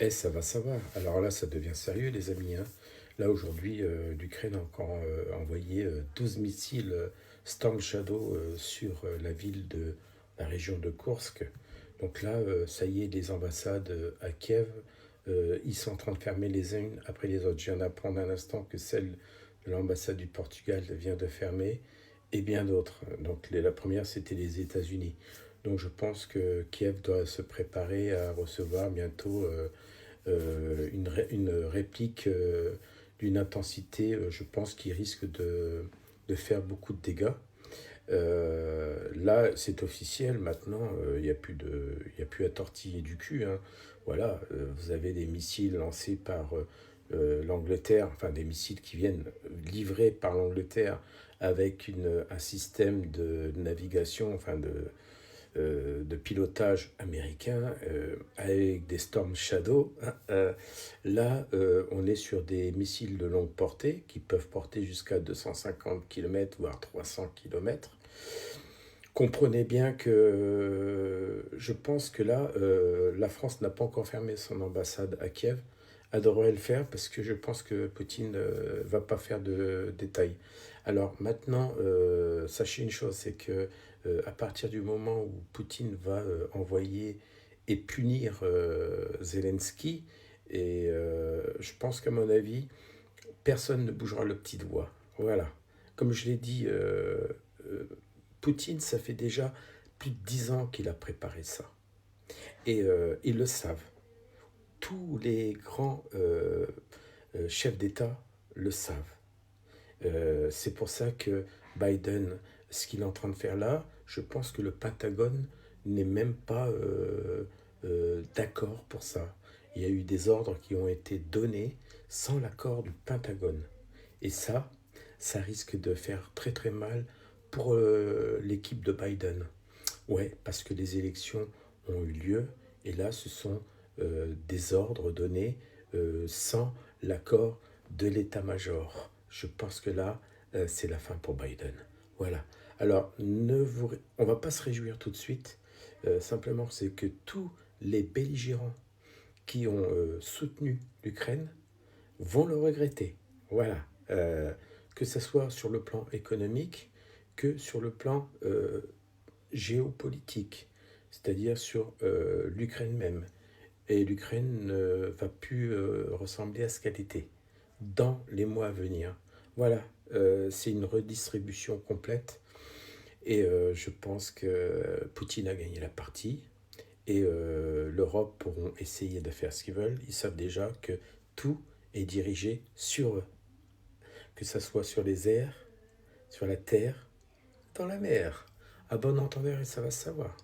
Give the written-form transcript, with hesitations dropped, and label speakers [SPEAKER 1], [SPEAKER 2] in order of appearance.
[SPEAKER 1] Ça va, ça va. Alors là, ça devient sérieux, les amis, hein. Là, aujourd'hui, l'Ukraine a encore envoyé 12 missiles Storm Shadow sur la ville de la région de Kursk. Donc là, ça y est, les ambassades à Kiev, ils sont en train de fermer les unes après les autres. Je viens d'apprendre un instant que celle de l'ambassade du Portugal vient de fermer et bien d'autres. Donc la première, c'était les États-Unis. Donc je pense que Kiev doit se préparer à recevoir bientôt une réplique d'une intensité, je pense, qui risque de faire beaucoup de dégâts. Là, c'est officiel maintenant, il y a plus à tortiller du cul, hein. Voilà, vous avez des missiles lancés par l'Angleterre, enfin des missiles qui viennent livrés par l'Angleterre avec un système de navigation, enfin de pilotage américain avec des Storm Shadow. Là, on est sur des missiles de longue portée qui peuvent porter jusqu'à 250 km, voire 300 km. Comprenez bien que je pense que là, la France n'a pas encore fermé son ambassade à Kiev. Elle devrait le faire parce que je pense que Poutine va pas faire de détails. Alors maintenant, sachez une chose, c'est que à partir du moment où Poutine va envoyer et punir Zelensky, et je pense qu'à mon avis, personne ne bougera le petit doigt. Voilà. Comme je l'ai dit, euh, Poutine, ça fait déjà plus de 10 ans qu'il a préparé ça. Et ils le savent. Tous les grands chefs d'État le savent. C'est pour ça que Biden, ce qu'il est en train de faire là, je pense que le Pentagone n'est même pas d'accord pour ça. Il y a eu des ordres qui ont été donnés sans l'accord du Pentagone. Et ça risque de faire très très mal pour l'équipe de Biden. Ouais, parce que les élections ont eu lieu et là, ce sont des ordres donnés sans l'accord de l'état-major. Je pense que là, c'est la fin pour Biden. Voilà. Alors, on ne va pas se réjouir tout de suite. Simplement, c'est que tous les belligérants qui ont soutenu l'Ukraine vont le regretter. Voilà. Que ce soit sur le plan économique que sur le plan géopolitique, c'est-à-dire sur l'Ukraine même. Et l'Ukraine ne va plus ressembler à ce qu'elle était dans les mois à venir. Voilà, c'est une redistribution complète et je pense que Poutine a gagné la partie et l'Europe pourront essayer de faire ce qu'ils veulent. Ils savent déjà que tout est dirigé sur eux, que ce soit sur les airs, sur la terre, dans la mer. À bon entendeur, et ça va se savoir.